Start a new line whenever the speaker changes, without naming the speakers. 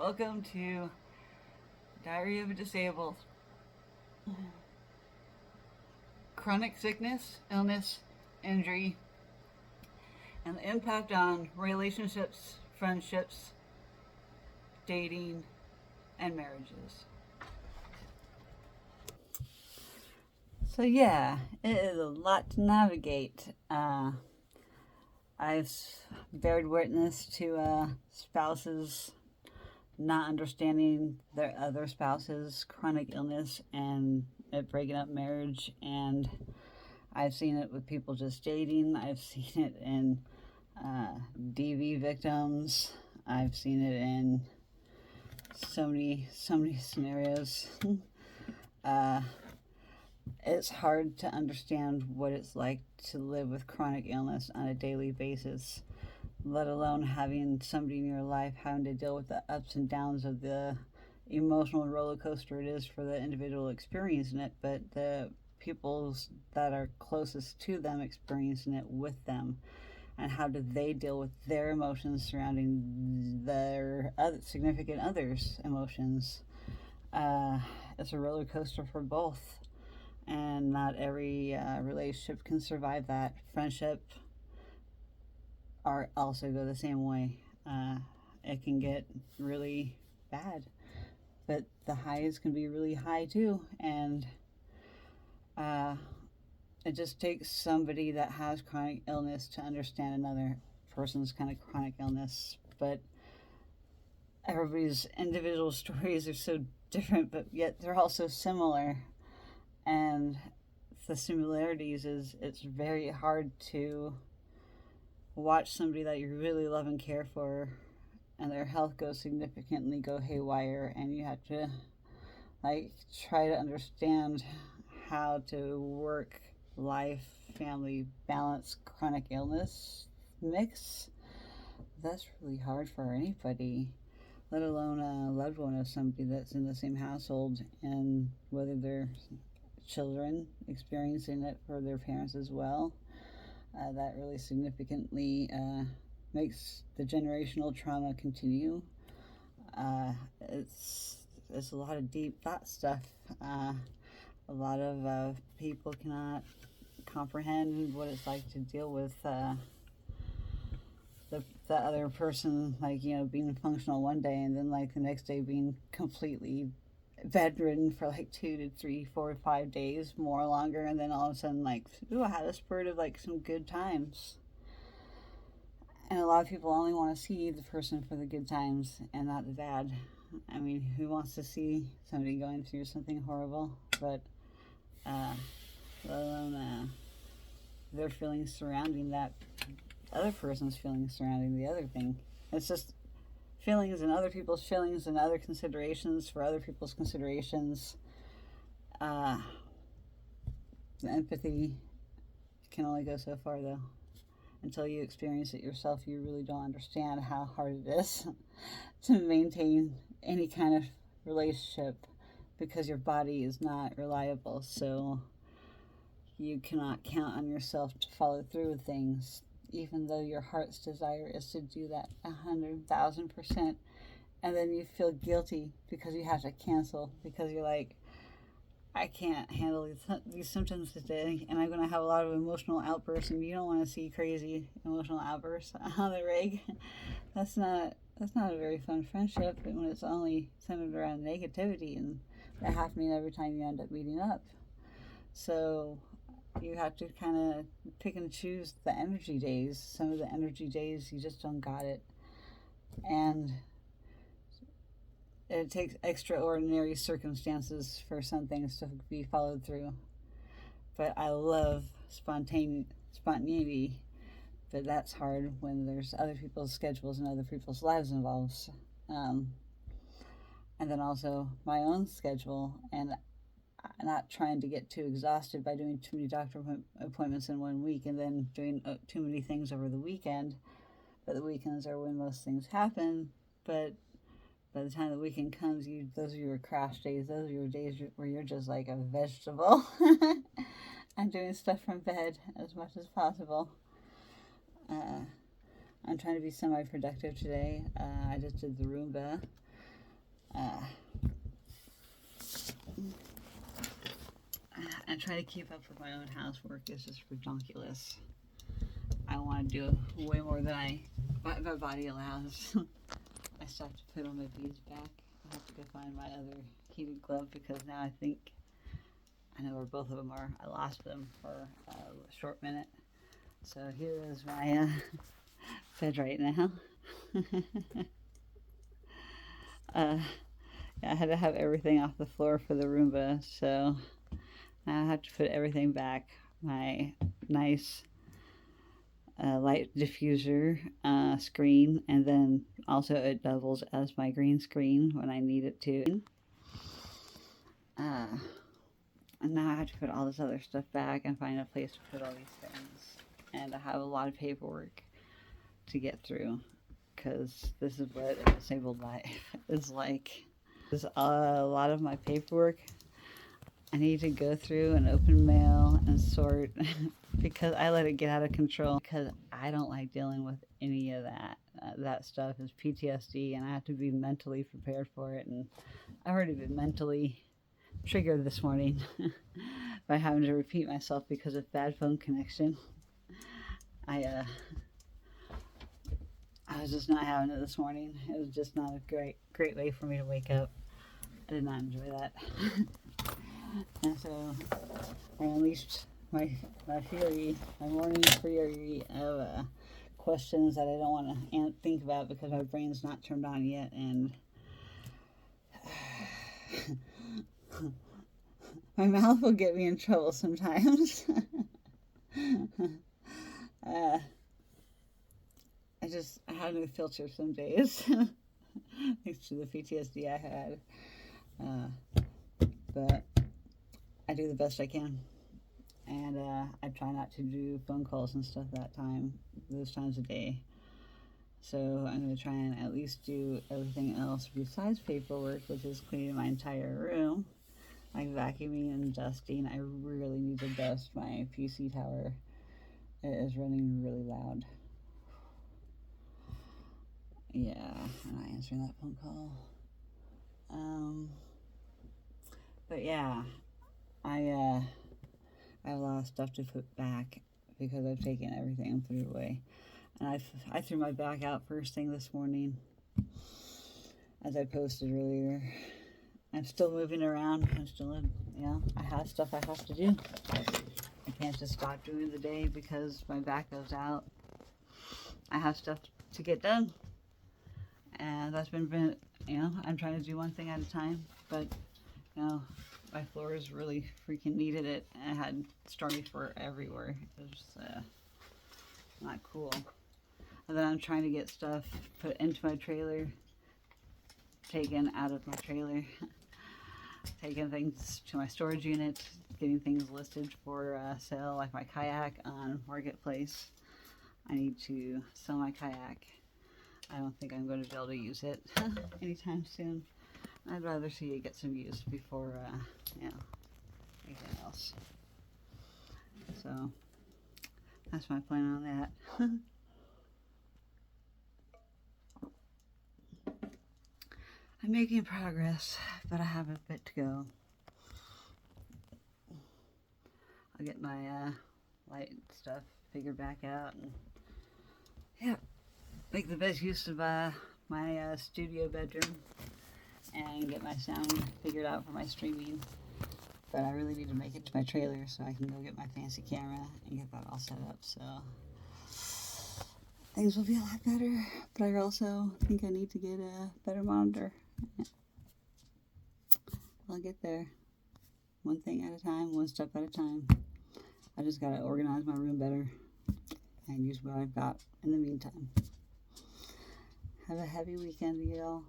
Welcome to Diary of a Disabled. Chronic sickness, illness, injury, and the impact on relationships, friendships, dating, and marriages. So, yeah, it is a lot to navigate. I've bared witness to spouses not understanding their other spouse's chronic illness and it breaking up marriage. And I've seen it with people just dating. I've seen it in DV victims. I've seen it in so many scenarios. It's hard to understand what it's like to live with chronic illness on a daily basis, let alone having somebody in your life having to deal with the ups and downs of the emotional roller coaster it is for the individual experiencing it, but the people that are closest to them experiencing it with them, and how do they deal with their emotions surrounding their other significant others' emotions. It's a roller coaster for both, and not every relationship can survive that. Friendship are also go the same way. It can get really bad, but the highs can be really high too. And it just takes somebody that has chronic illness to understand another person's kind of chronic illness. But everybody's individual stories are so different, but yet they're also similar. And the similarities is it's very hard to watch somebody that you really love and care for and their health go haywire, and you have to try to understand how to work life family balance chronic illness mix. That's really hard for anybody, let alone a loved one of somebody that's in the same household, and whether they're children experiencing it for their parents as well. That really significantly makes the generational trauma continue. It's a lot of deep thought stuff. A lot of people cannot comprehend what it's like to deal with the other person, being functional one day and then the next day being completely bedridden for 2 to 3, 4, 5 days more longer, and then all of a sudden I had a spurt of some good times. And a lot of people only want to see the person for the good times and not the bad. I mean, who wants to see somebody going through something horrible? But let alone their feelings surrounding that other person's feelings surrounding the other thing. It's just feelings and other people's feelings and other considerations for other people's considerations. The empathy can only go so far, though. Until you experience it yourself, you really don't understand how hard it is to maintain any kind of relationship, because your body is not reliable. So you cannot count on yourself to follow through with things, even though your heart's desire is to do that 100,000%. And then you feel guilty because you have to cancel, because you're like, I can't handle these symptoms today, and I'm going to have a lot of emotional outbursts, and you don't want to see crazy emotional outbursts on the rig. That's not a very fun friendship when it's only centered around negativity, and that happening every time you end up meeting up. So you have to kind of pick and choose the energy days. Some of the energy days you just don't got it, and it takes extraordinary circumstances for some things to be followed through. But I love spontaneity, but that's hard when there's other people's schedules and other people's lives involved. And then also my own schedule, and not trying to get too exhausted by doing too many doctor appointments in one week and then doing too many things over the weekend. But the weekends are when most things happen. But by the time the weekend comes, those are your crash days. Those are your days where you're just like a vegetable and doing stuff from bed as much as possible. I'm trying to be semi-productive today. I just did the Roomba, Uh, and trying to keep up with my own housework is just ridiculous. I want to do way more than my body allows. I still have to put on my beads back. I have to go find my other heated glove because now I know where both of them are. I lost them for a short minute. So here is my bed right now. I had to have everything off the floor for the Roomba, so now I have to put everything back. My nice light diffuser screen, and then also it doubles as my green screen when I need it to. And now I have to put all this other stuff back and find a place to put all these things. And I have a lot of paperwork to get through because this is what a disabled life is like. There's a lot of my paperwork I need to go through and open mail and sort because I let it get out of control because I don't like dealing with any of that. That stuff is PTSD and I have to be mentally prepared for it. And I've already been mentally triggered this morning by having to repeat myself because of bad phone connection. I was just not having it this morning. It was just not a great way for me to wake up. I did not enjoy that. And so I unleashed my fury, my morning fury of questions that I don't want to think about because my brain's not turned on yet, and my mouth will get me in trouble sometimes. I have no filter some days, thanks to the PTSD I had. But I do the best I can, and I try not to do phone calls and stuff those times a day. So I'm going to try and at least do everything else besides paperwork, which is cleaning my entire room, like vacuuming and dusting. I really need to dust my PC tower. It is running really loud. Yeah, I'm not answering that phone call. But yeah, I have a lot of stuff to put back because I've taken everything and put it away. And I threw my back out first thing this morning, as I posted earlier. I'm still moving around. I have stuff I have to do. I can't just stop during the day because my back goes out. I have stuff to get done. And that's been, I'm trying to do one thing at a time, but, my floors really freaking needed it. I had starting fur everywhere. It was not cool. And then I'm trying to get stuff put into my trailer, taken out of my trailer, taking things to my storage unit, getting things listed for sale, like my kayak on Marketplace. I need to sell my kayak. I don't think I'm going to be able to use it anytime soon. I'd rather see it get some use before, anything else. So, that's my plan on that. I'm making progress, but I have a bit to go. I'll get my light stuff figured back out and, make the best use of my studio bedroom and get my sound figured out for my streaming. But I really need to make it to my trailer so I can go get my fancy camera and get that all set up. So things will be a lot better. But I also think I need to get a better monitor. I'll get there. One thing at a time, one step at a time. I just gotta organize my room better and use what I've got in the meantime. Have a happy weekend, y'all.